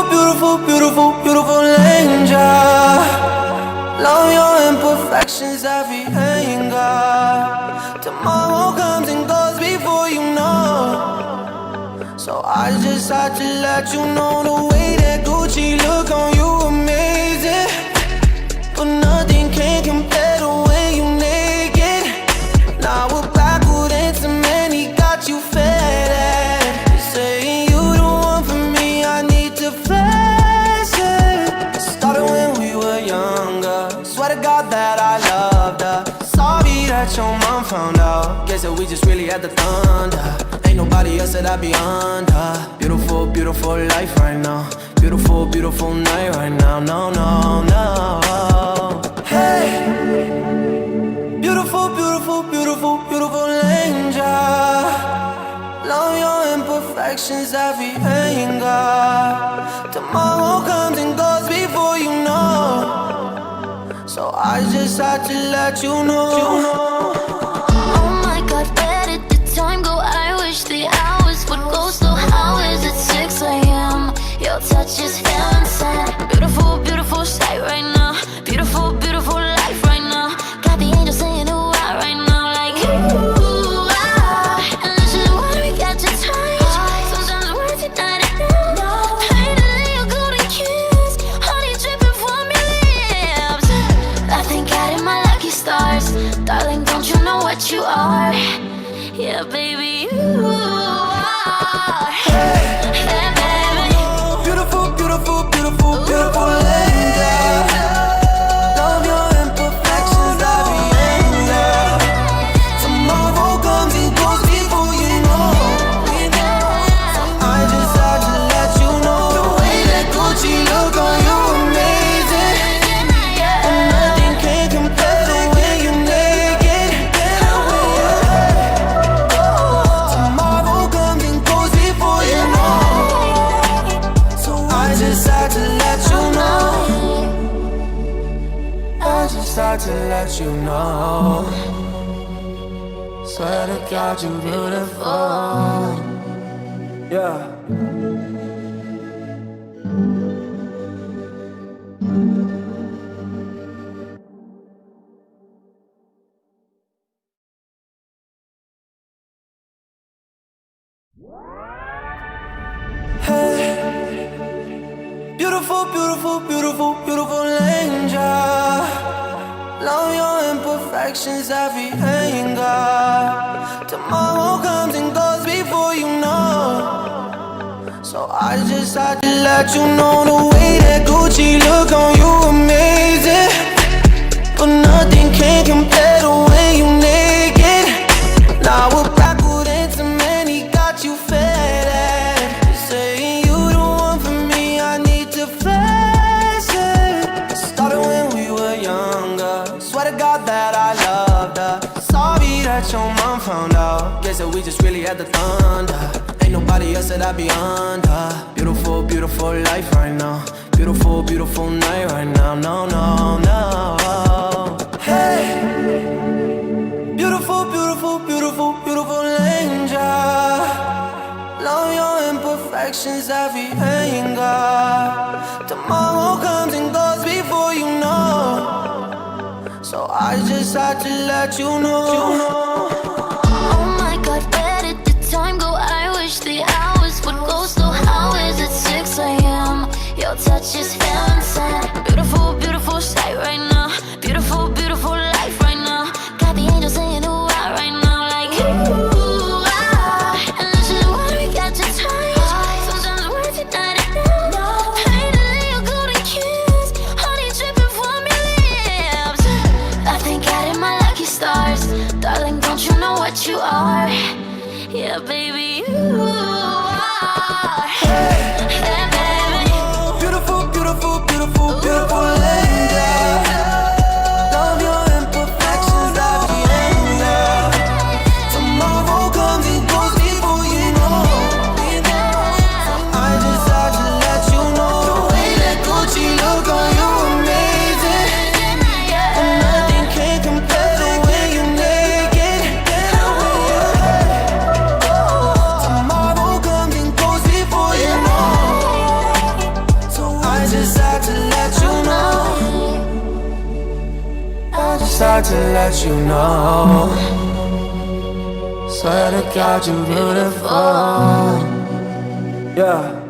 beautiful, beautiful, beautiful angel. Love your imperfections, every anger. Tomorrow comes and goes before you know. So I just had to let you know the way that Gucci look on you amazing. But nothing can compare the way you naked. Now we're backward and cement, he got you fed. Saying you the one for me, I need to flex it. Started when we were younger. Swear to God that I loved her. Sorry that your mom found out. Guess that we just really had the thunder. Ain't nobody else that I be under. Beautiful, beautiful life right now. Beautiful, beautiful night right now. No, no, no. Hey, beautiful, beautiful, beautiful, beautiful angel. Love your imperfections, every anger. Tomorrow comes and goes before you know. So I just had to let you know. Oh my God, where did the time go? I wish the hours would go slow. How is it 6 a.m.? Your touch is feeling sad. Beautiful, beautiful sight right now. Beautiful, beautiful life right now. Got the angels saying ooh ah right now, like ooh ah. And this is what we got to touch. Sometimes words are not enough. Painted in your golden kiss, honey dripping from your lips. I thank God in my lucky stars. Darling, don't you know what you are? Yeah, baby, you are. Hey, baby. Beautiful, beautiful, beautiful, beautiful angel. Love your imperfections, every anger. Tomorrow comes and goes before you know. I just had to let you know the way that Gucci look on you amazing. And nothing can compare the way you naked. Tomorrow comes and goes before you know. So I just had to let you know. I just had to let you know. Swear to God you're beautiful. Yeah. Hey, beautiful, beautiful, beautiful, beautiful angel. Love your imperfections, every anger. Tomorrow comes and goes before you know. So I just had to let you know the way that Gucci look on you amazing. But nothing can compare the way you naked. Now we're backward and cement, he got you fed. Saying you the one for me, I need to flex it. Started when we were younger. Swear to God that I loved her. Sorry that your mom found out. Guess that we just really had the thunder. Ain't nobody else that I be under. Beautiful, beautiful life right now. Beautiful, beautiful night right now. No, no, no. Hey, beautiful, beautiful, beautiful, beautiful angel. Love your imperfections, every anger. Tomorrow comes and goes before you know. So I just had to let you know. Oh my God, where did the time go? I wish the hours would go slow. How is it 6 a.m.? Your touch is feeling sad. Beautiful, beautiful sight right now. Beautiful, beautiful life right now. Got the angels saying ooh ah right now, like ooh ah. And this is what we got to touch. Sometimes words are not enough. Painted in your golden kiss, honey dripping from your lips. I thank God in my lucky stars. Darling, don't you know what you are? Yeah, baby, you are. Hey, baby. Beautiful, beautiful, beautiful, beautiful angel. Love your imperfections, every anger. Tomorrow comes and goes before you know. I just had to let you know the way that Gucci look on you amazing. And nothing can compare the way you naked. Tomorrow comes and goes before you inside to let you know. Swear to God you're beautiful. Yeah.